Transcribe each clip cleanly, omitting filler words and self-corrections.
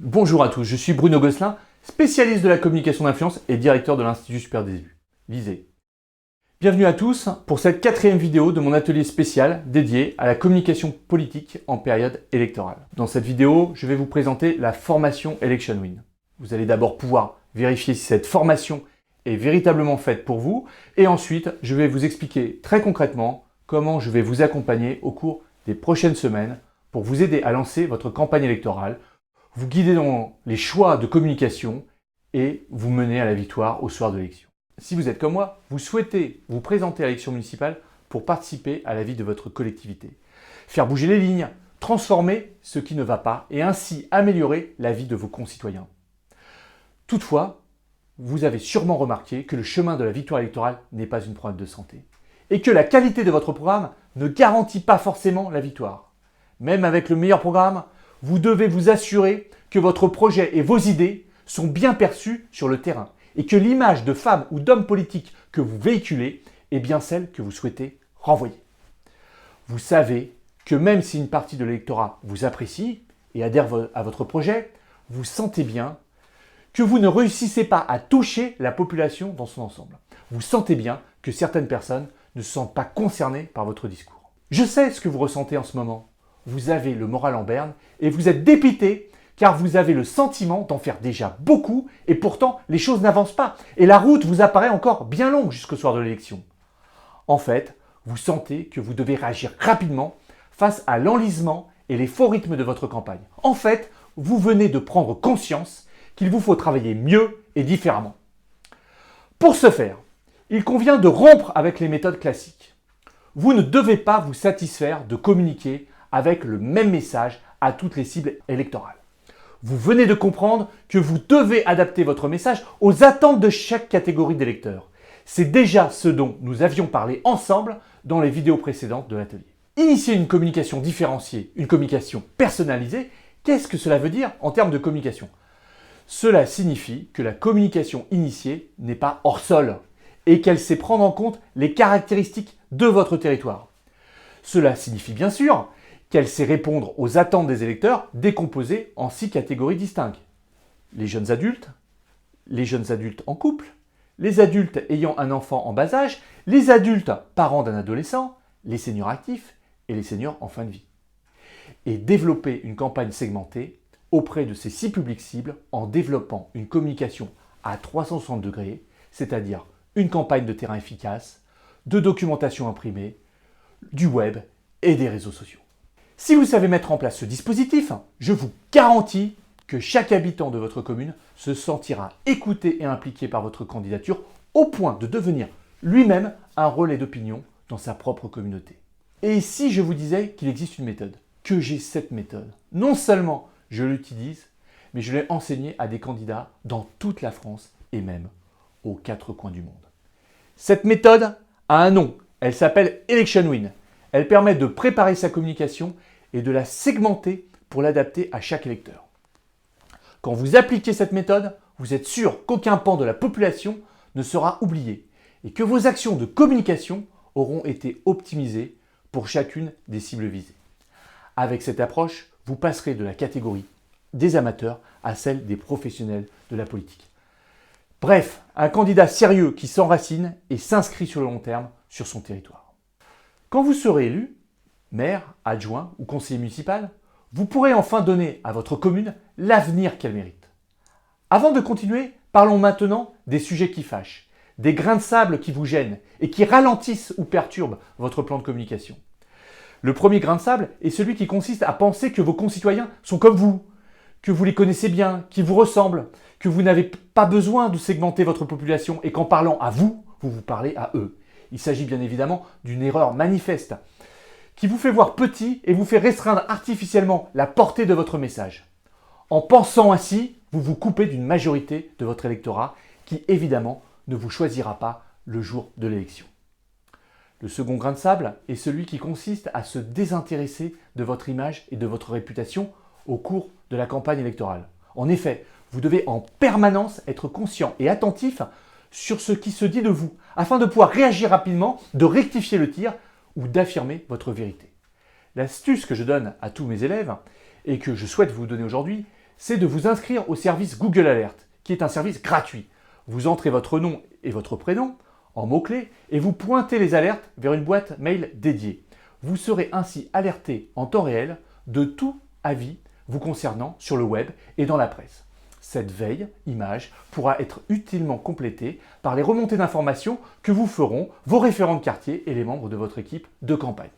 Bonjour à tous, je suis Bruno Gosselin, spécialiste de la communication d'influence et directeur de l'Institut Supérieur des élus, Visée. Bienvenue à tous pour cette 4e vidéo de mon atelier spécial dédié à la communication politique en période électorale. Dans cette vidéo, je vais vous présenter la formation Election Win. Vous allez d'abord pouvoir vérifier si cette formation est véritablement faite pour vous et ensuite, je vais vous expliquer très concrètement comment je vais vous accompagner au cours des prochaines semaines pour vous aider à lancer votre campagne électorale, vous guider dans les choix de communication et vous mener à la victoire au soir de l'élection. Si vous êtes comme moi, vous souhaitez vous présenter à l'élection municipale pour participer à la vie de votre collectivité, faire bouger les lignes, transformer ce qui ne va pas et ainsi améliorer la vie de vos concitoyens. Toutefois, vous avez sûrement remarqué que le chemin de la victoire électorale n'est pas une promesse de santé et que la qualité de votre programme ne garantit pas forcément la victoire. Même avec le meilleur programme, vous devez vous assurer que votre projet et vos idées sont bien perçus sur le terrain et que l'image de femme ou d'homme politique que vous véhiculez est bien celle que vous souhaitez renvoyer. Vous savez que même si une partie de l'électorat vous apprécie et adhère à votre projet, vous sentez bien que vous ne réussissez pas à toucher la population dans son ensemble. Vous sentez bien que certaines personnes ne se sentent pas concernées par votre discours. Je sais ce que vous ressentez en ce moment. Vous avez le moral en berne et vous êtes dépité car vous avez le sentiment d'en faire déjà beaucoup et pourtant les choses n'avancent pas et la route vous apparaît encore bien longue jusqu'au soir de l'élection. En fait, vous sentez que vous devez réagir rapidement face à l'enlisement et les faux rythmes de votre campagne. En fait, vous venez de prendre conscience qu'il vous faut travailler mieux et différemment. Pour ce faire, il convient de rompre avec les méthodes classiques. Vous ne devez pas vous satisfaire de communiquer avec le même message à toutes les cibles électorales. Vous venez de comprendre que vous devez adapter votre message aux attentes de chaque catégorie d'électeurs. C'est déjà ce dont nous avions parlé ensemble dans les vidéos précédentes de l'atelier. Initier une communication différenciée, une communication personnalisée, qu'est-ce que cela veut dire en termes de communication? Cela signifie que la communication initiée n'est pas hors sol et qu'elle sait prendre en compte les caractéristiques de votre territoire. Cela signifie bien sûr qu'elle sait répondre aux attentes des électeurs décomposées en 6 catégories distinctes. Les jeunes adultes en couple, les adultes ayant un enfant en bas âge, les adultes parents d'un adolescent, les seniors actifs et les seniors en fin de vie. Et développer une campagne segmentée auprès de ces 6 publics cibles en développant une communication à 360 degrés, c'est-à-dire une campagne de terrain efficace, de documentation imprimée, du web et des réseaux sociaux. Si vous savez mettre en place ce dispositif, je vous garantis que chaque habitant de votre commune se sentira écouté et impliqué par votre candidature au point de devenir lui-même un relais d'opinion dans sa propre communauté. Et si je vous disais qu'il existe une méthode, que j'ai cette méthode, non seulement je l'utilise, mais je l'ai enseignée à des candidats dans toute la France et même aux 4 coins du monde. Cette méthode a un nom, elle s'appelle Election Win. Elle permet de préparer sa communication et de la segmenter pour l'adapter à chaque électeur. Quand vous appliquez cette méthode, vous êtes sûr qu'aucun pan de la population ne sera oublié et que vos actions de communication auront été optimisées pour chacune des cibles visées. Avec cette approche, vous passerez de la catégorie des amateurs à celle des professionnels de la politique. Bref, un candidat sérieux qui s'enracine et s'inscrit sur le long terme sur son territoire. Quand vous serez élu, maire, adjoint ou conseiller municipal, vous pourrez enfin donner à votre commune l'avenir qu'elle mérite. Avant de continuer, parlons maintenant des sujets qui fâchent, des grains de sable qui vous gênent et qui ralentissent ou perturbent votre plan de communication. Le premier grain de sable est celui qui consiste à penser que vos concitoyens sont comme vous, que vous les connaissez bien, qu'ils vous ressemblent, que vous n'avez pas besoin de segmenter votre population et qu'en parlant à vous, vous vous parlez à eux. Il s'agit bien évidemment d'une erreur manifeste qui vous fait voir petit et vous fait restreindre artificiellement la portée de votre message. En pensant ainsi, vous vous coupez d'une majorité de votre électorat qui évidemment ne vous choisira pas le jour de l'élection. Le second grain de sable est celui qui consiste à se désintéresser de votre image et de votre réputation au cours de la campagne électorale. En effet, vous devez en permanence être conscient et attentif sur ce qui se dit de vous, afin de pouvoir réagir rapidement, de rectifier le tir ou d'affirmer votre vérité. L'astuce que je donne à tous mes élèves et que je souhaite vous donner aujourd'hui, c'est de vous inscrire au service Google Alert, qui est un service gratuit. Vous entrez votre nom et votre prénom en mots-clés et vous pointez les alertes vers une boîte mail dédiée. Vous serez ainsi alerté en temps réel de tout avis vous concernant sur le web et dans la presse. Cette veille image pourra être utilement complétée par les remontées d'informations que vous feront vos référents de quartier et les membres de votre équipe de campagne.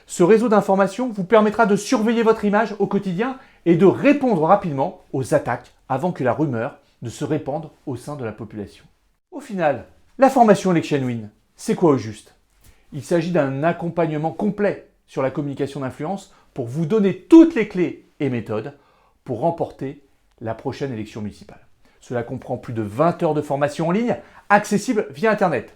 Ce réseau d'informations vous permettra de surveiller votre image au quotidien et de répondre rapidement aux attaques avant que la rumeur ne se répande au sein de la population. Au final, la formation Election Win, c'est quoi au juste? Il s'agit d'un accompagnement complet sur la communication d'influence pour vous donner toutes les clés et méthodes pour remporter la prochaine élection municipale. Cela comprend plus de 20 heures de formation en ligne, accessible via Internet.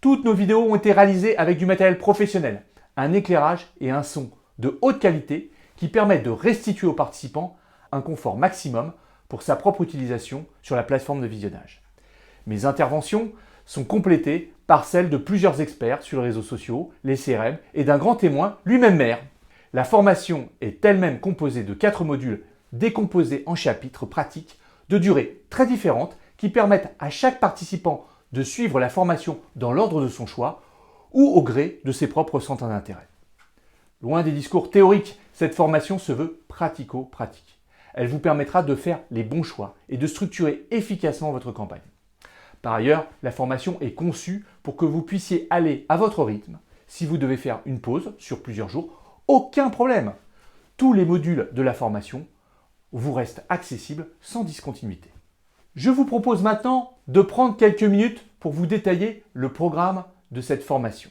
Toutes nos vidéos ont été réalisées avec du matériel professionnel, un éclairage et un son de haute qualité qui permettent de restituer aux participants un confort maximum pour sa propre utilisation sur la plateforme de visionnage. Mes interventions sont complétées par celles de plusieurs experts sur les réseaux sociaux, les CRM et d'un grand témoin, lui-même maire. La formation est elle-même composée de 4 modules décomposés en chapitres pratiques de durée très différentes qui permettent à chaque participant de suivre la formation dans l'ordre de son choix ou au gré de ses propres centres d'intérêt. Loin des discours théoriques, cette formation se veut pratico-pratique. Elle vous permettra de faire les bons choix et de structurer efficacement votre campagne. Par ailleurs, la formation est conçue pour que vous puissiez aller à votre rythme. Si vous devez faire une pause sur plusieurs jours, aucun problème. Tous les modules de la formation vous restent accessibles sans discontinuité. Je vous propose maintenant de prendre quelques minutes pour vous détailler le programme de cette formation.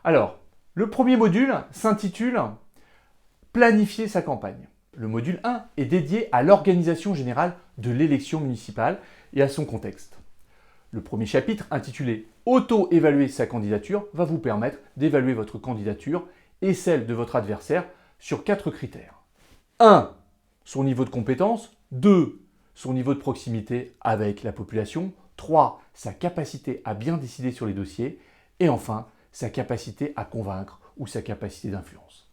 Alors, le premier module s'intitule « Planifier sa campagne ». Le module 1 est dédié à l'organisation générale de l'élection municipale et à son contexte. Le premier chapitre, intitulé « Auto-évaluer sa candidature », va vous permettre d'évaluer votre candidature et celle de votre adversaire sur 4 critères. 1. Son niveau de compétence. 2. Son niveau de proximité avec la population. 3. Sa capacité à bien décider sur les dossiers. Et enfin, sa capacité à convaincre ou sa capacité d'influence.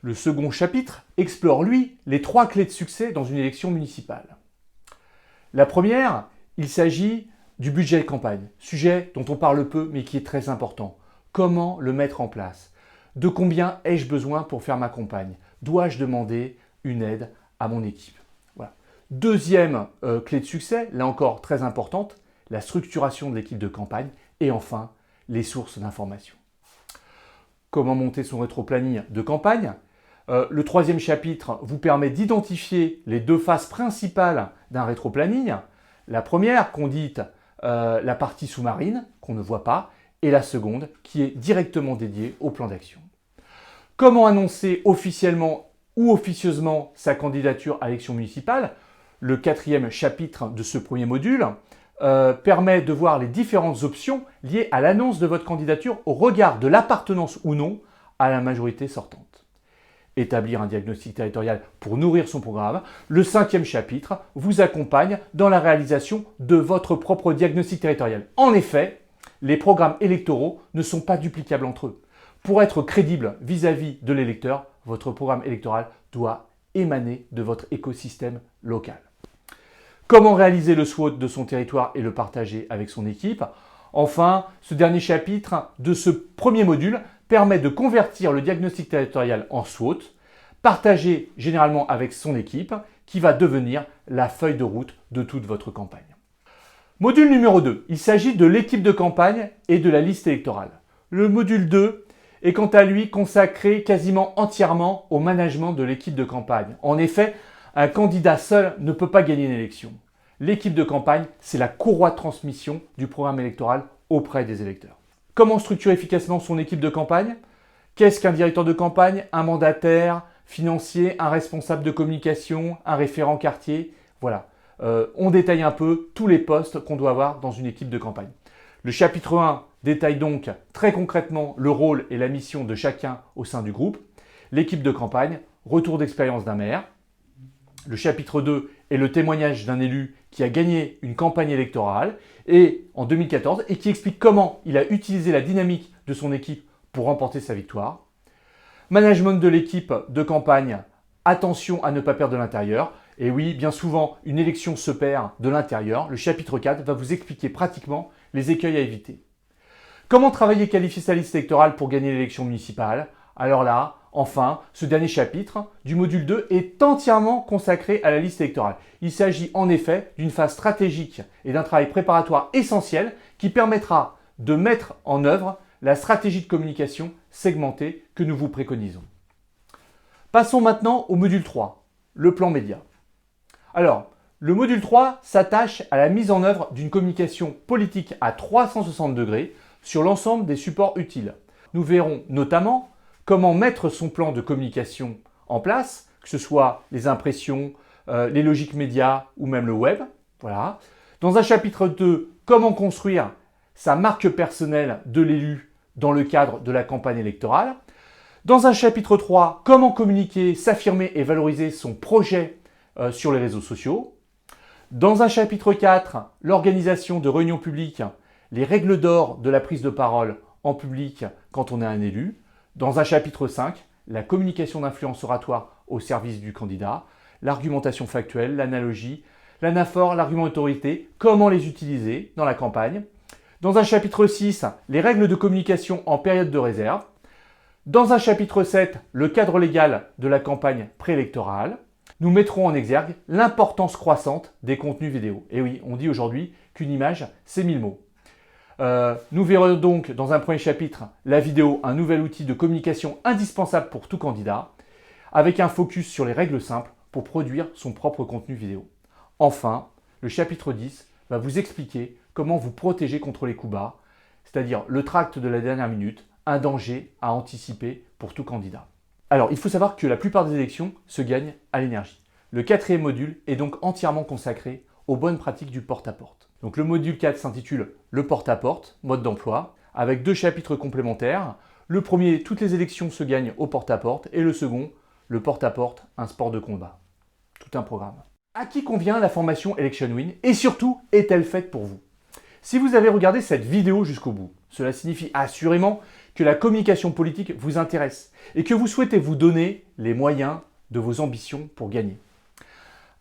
Le second chapitre explore, lui, les 3 clés de succès dans une élection municipale. La première, il s'agit du budget de campagne, sujet dont on parle peu mais qui est très important. Comment le mettre en place? De combien ai-je besoin pour faire ma campagne? Dois-je demander une aide à mon équipe? Voilà. Deuxième clé de succès, là encore très importante, la structuration de l'équipe de campagne et enfin, les sources d'information. Comment monter son rétro-planning de campagne? Le troisième chapitre vous permet d'identifier les 2 phases principales d'un rétro-planning. La première, qu'on dit la partie sous-marine, qu'on ne voit pas, et la seconde, qui est directement dédiée au plan d'action. Comment annoncer officiellement ou officieusement sa candidature à l'élection municipale? Le 4e chapitre de ce premier module permet de voir les différentes options liées à l'annonce de votre candidature au regard de l'appartenance ou non à la majorité sortante. Établir un diagnostic territorial pour nourrir son programme. Le 5e chapitre vous accompagne dans la réalisation de votre propre diagnostic territorial. En effet, les programmes électoraux ne sont pas duplicables entre eux. Pour être crédible vis-à-vis de l'électeur, votre programme électoral doit émaner de votre écosystème local. Comment réaliser le SWOT de son territoire et le partager avec son équipe? Enfin, ce dernier chapitre de ce premier module permet de convertir le diagnostic territorial en SWOT, partagé généralement avec son équipe, qui va devenir la feuille de route de toute votre campagne. Module numéro 2, il s'agit de l'équipe de campagne et de la liste électorale. Le module 2 est quant à lui consacré quasiment entièrement au management de l'équipe de campagne. En effet, un candidat seul ne peut pas gagner une élection. L'équipe de campagne, c'est la courroie de transmission du programme électoral auprès des électeurs. Comment structurer efficacement son équipe de campagne? Qu'est-ce qu'un directeur de campagne? Un mandataire financier, un responsable de communication, un référent quartier? Voilà, on détaille un peu tous les postes qu'on doit avoir dans une équipe de campagne. Le chapitre 1 détaille donc très concrètement le rôle et la mission de chacun au sein du groupe. L'équipe de campagne, retour d'expérience d'un maire. Le chapitre 2 est le témoignage d'un élu qui a gagné une campagne électorale en 2014 et qui explique comment il a utilisé la dynamique de son équipe pour remporter sa victoire. Management de l'équipe de campagne Attention à ne pas perdre de l'intérieur. Et oui, bien souvent, une élection se perd de l'intérieur. Le chapitre 4 va vous expliquer pratiquement les écueils à éviter. Comment travailler et qualifier sa liste électorale pour gagner l'élection municipale? Alors là, enfin, ce dernier chapitre du module 2 est entièrement consacré à la liste électorale. Il s'agit en effet d'une phase stratégique et d'un travail préparatoire essentiel qui permettra de mettre en œuvre la stratégie de communication segmentée que nous vous préconisons. Passons maintenant au module 3, le plan média. Alors, le module 3 s'attache à la mise en œuvre d'une communication politique à 360 degrés sur l'ensemble des supports utiles. Nous verrons notamment comment mettre son plan de communication en place, que ce soit les impressions, les logiques médias ou même le web. Voilà. Dans un chapitre 2, comment construire sa marque personnelle de l'élu dans le cadre de la campagne électorale. Dans un chapitre 3, comment communiquer, s'affirmer et valoriser son projet sur les réseaux sociaux. Dans un chapitre 4, l'organisation de réunions publiques, les règles d'or de la prise de parole en public quand on est un élu. Dans un chapitre 5, la communication d'influence oratoire au service du candidat, l'argumentation factuelle, l'analogie, l'anaphore, l'argument autorité, comment les utiliser dans la campagne. Dans un chapitre 6, les règles de communication en période de réserve. Dans un chapitre 7, le cadre légal de la campagne préélectorale. Nous mettrons en exergue l'importance croissante des contenus vidéo. Et oui, on dit aujourd'hui qu'une image, c'est 1000 mots. Nous verrons donc dans un premier chapitre la vidéo, un nouvel outil de communication indispensable pour tout candidat, avec un focus sur les règles simples pour produire son propre contenu vidéo. Enfin, le chapitre 10 va vous expliquer comment vous protéger contre les coups bas, c'est-à-dire le tract de la dernière minute, un danger à anticiper pour tout candidat. Alors, il faut savoir que la plupart des élections se gagnent à l'énergie. Le 4e module est donc entièrement consacré aux bonnes pratiques du porte-à-porte. Donc le module 4 s'intitule le porte-à-porte, mode d'emploi, avec 2 chapitres complémentaires. Le premier, toutes les élections se gagnent au porte-à-porte, et le second, le porte-à-porte, un sport de combat. Tout un programme. À qui convient la formation Election Win et surtout, est-elle faite pour vous? Si vous avez regardé cette vidéo jusqu'au bout, cela signifie assurément que la communication politique vous intéresse et que vous souhaitez vous donner les moyens de vos ambitions pour gagner.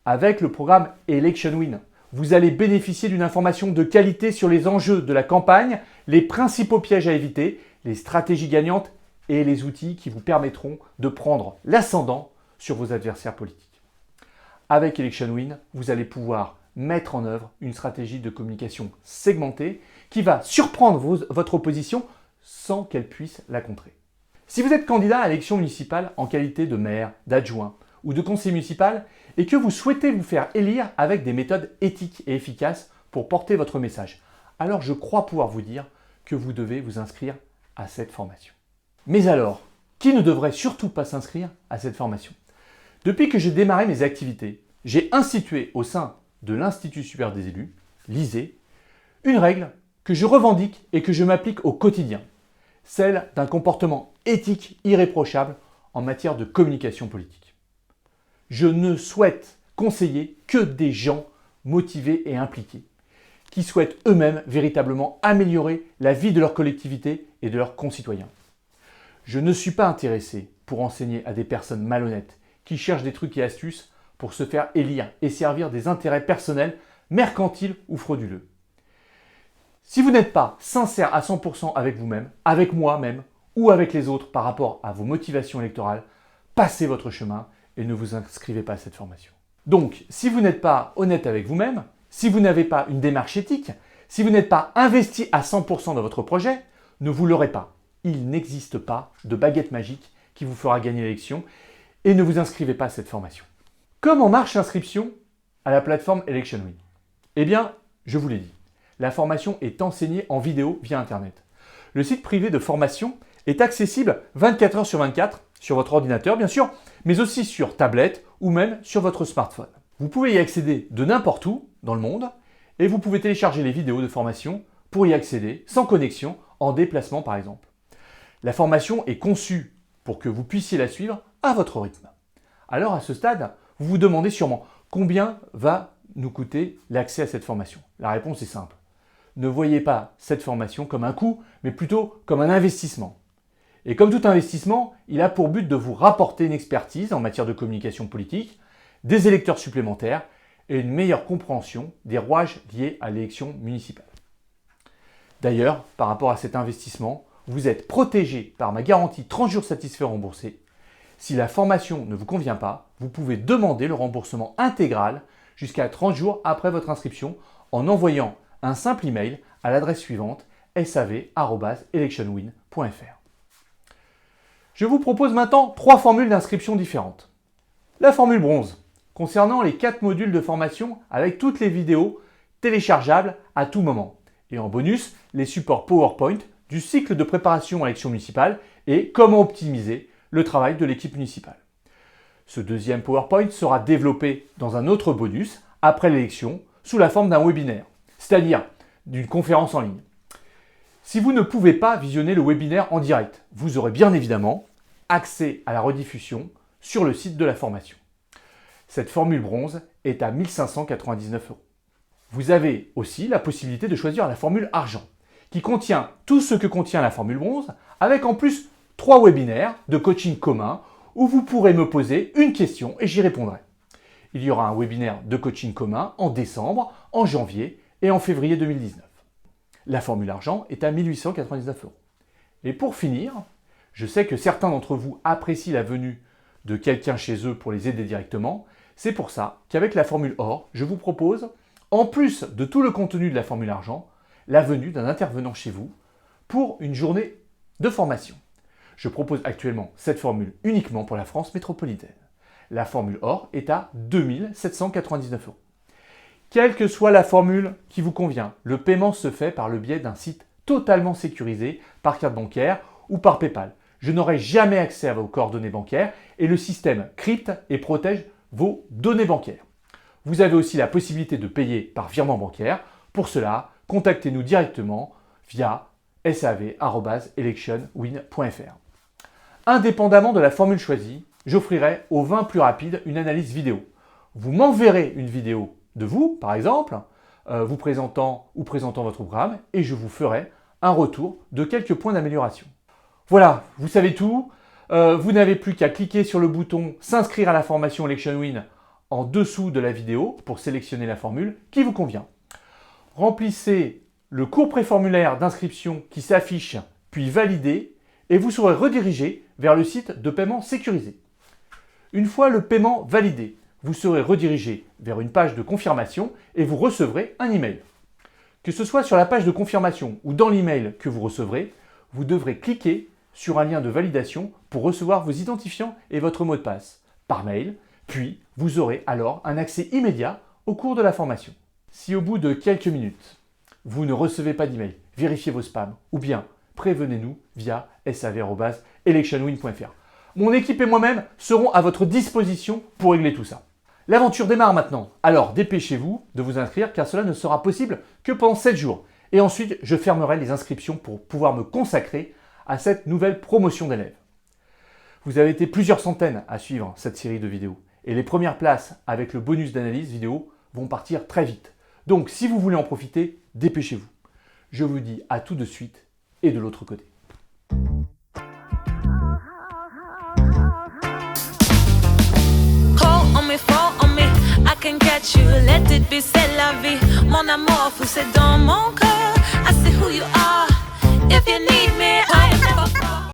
Avec le programme Election Win, vous allez bénéficier d'une information de qualité sur les enjeux de la campagne, les principaux pièges à éviter, les stratégies gagnantes et les outils qui vous permettront de prendre l'ascendant sur vos adversaires politiques. Avec Election Win, vous allez pouvoir mettre en œuvre une stratégie de communication segmentée qui va surprendre votre opposition sans qu'elle puisse la contrer. Si vous êtes candidat à l'élection municipale en qualité de maire, d'adjoint ou de conseiller municipal et que vous souhaitez vous faire élire avec des méthodes éthiques et efficaces pour porter votre message, alors je crois pouvoir vous dire que vous devez vous inscrire à cette formation. Mais alors, qui ne devrait surtout pas s'inscrire à cette formation? Depuis que j'ai démarré mes activités, j'ai institué au sein de l'Institut supérieur des élus, l'ISE, une règle que je revendique et que je m'applique au quotidien, celle d'un comportement éthique irréprochable en matière de communication politique. Je ne souhaite conseiller que des gens motivés et impliqués, qui souhaitent eux-mêmes véritablement améliorer la vie de leur collectivité et de leurs concitoyens. Je ne suis pas intéressé pour enseigner à des personnes malhonnêtes qui cherchent des trucs et astuces pour se faire élire et servir des intérêts personnels, mercantiles ou frauduleux. Si vous n'êtes pas sincère à 100% avec vous-même, avec moi-même ou avec les autres par rapport à vos motivations électorales, passez votre chemin et ne vous inscrivez pas à cette formation. Donc, si vous n'êtes pas honnête avec vous-même, si vous n'avez pas une démarche éthique, si vous n'êtes pas investi à 100% dans votre projet, ne vous leurrez pas. Il n'existe pas de baguette magique qui vous fera gagner l'élection et ne vous inscrivez pas à cette formation. Comment marche l'inscription à la plateforme Election Win? Eh bien, je vous l'ai dit, la formation est enseignée en vidéo via Internet. Le site privé de formation est accessible 24 heures sur 24 sur votre ordinateur, bien sûr, mais aussi sur tablette ou même sur votre smartphone. Vous pouvez y accéder de n'importe où dans le monde et vous pouvez télécharger les vidéos de formation pour y accéder sans connexion, en déplacement par exemple. La formation est conçue pour que vous puissiez la suivre à votre rythme. Alors à ce stade, vous vous demandez sûrement combien va nous coûter l'accès à cette formation. La réponse est simple. Ne voyez pas cette formation comme un coût, mais plutôt comme un investissement. Et comme tout investissement, il a pour but de vous rapporter une expertise en matière de communication politique, des électeurs supplémentaires et une meilleure compréhension des rouages liés à l'élection municipale. D'ailleurs, par rapport à cet investissement, vous êtes protégé par ma garantie 30 jours satisfaits remboursés. Si la formation ne vous convient pas, vous pouvez demander le remboursement intégral jusqu'à 30 jours après votre inscription en envoyant un simple email à l'adresse suivante sav@electionwin.fr. Je vous propose maintenant 3 formules d'inscription différentes. La formule bronze, concernant les 4 modules de formation avec toutes les vidéos téléchargeables à tout moment. Et en bonus, les supports PowerPoint du cycle de préparation à l'élection municipale et comment optimiser le travail de l'équipe municipale. Ce deuxième PowerPoint sera développé dans un autre bonus après l'élection sous la forme d'un webinaire, c'est-à-dire d'une conférence en ligne. Si vous ne pouvez pas visionner le webinaire en direct, vous aurez bien évidemment accès à la rediffusion sur le site de la formation. Cette formule bronze est à 1 599 €. Vous avez aussi la possibilité de choisir la formule argent, qui contient tout ce que contient la formule bronze, avec en plus 3 webinaires de coaching commun où vous pourrez me poser une question et j'y répondrai. Il y aura un webinaire de coaching commun en décembre, en janvier et en février 2019. La formule argent est à 1 899 €. Et pour finir, je sais que certains d'entre vous apprécient la venue de quelqu'un chez eux pour les aider directement. C'est pour ça qu'avec la formule or, je vous propose, en plus de tout le contenu de la formule argent, la venue d'un intervenant chez vous pour une journée de formation. Je propose actuellement cette formule uniquement pour la France métropolitaine. La formule or est à 2 799 €. Quelle que soit la formule qui vous convient, le paiement se fait par le biais d'un site totalement sécurisé par carte bancaire ou par PayPal. Je n'aurai jamais accès à vos coordonnées bancaires et le système crypte et protège vos données bancaires. Vous avez aussi la possibilité de payer par virement bancaire. Pour cela, contactez-nous directement via sav@electionwin.fr. Indépendamment de la formule choisie, j'offrirai aux 20 plus rapides une analyse vidéo. Vous m'enverrez une vidéo de vous, par exemple, vous présentant ou présentant votre programme et je vous ferai un retour de quelques points d'amélioration. Voilà, vous savez tout. Vous n'avez plus qu'à cliquer sur le bouton « S'inscrire à la formation ElectionWin » en dessous de la vidéo pour sélectionner la formule qui vous convient. Remplissez le court préformulaire d'inscription qui s'affiche, puis validez, et vous serez redirigé vers le site de paiement sécurisé. Une fois le paiement validé, vous serez redirigé vers une page de confirmation et vous recevrez un email. Que ce soit sur la page de confirmation ou dans l'email que vous recevrez, vous devrez cliquer sur un lien de validation pour recevoir vos identifiants et votre mot de passe par mail, puis vous aurez alors un accès immédiat au cours de la formation. Si au bout de quelques minutes, vous ne recevez pas d'email, vérifiez vos spams ou bien prévenez-nous via sav@electionwin.fr. Mon équipe et moi-même serons à votre disposition pour régler tout ça. L'aventure démarre maintenant, alors dépêchez-vous de vous inscrire car cela ne sera possible que pendant 7 jours. Et ensuite, je fermerai les inscriptions pour pouvoir me consacrer à cette nouvelle promotion d'élèves. Vous avez été plusieurs centaines à suivre cette série de vidéos et les premières places avec le bonus d'analyse vidéo vont partir très vite. Donc si vous voulez en profiter, dépêchez-vous. Je vous dis à tout de suite et de l'autre côté. I can catch you, let it be, c'est la vie. Mon amour, fou, c'est dans mon cœur. I see who you are. If you need me,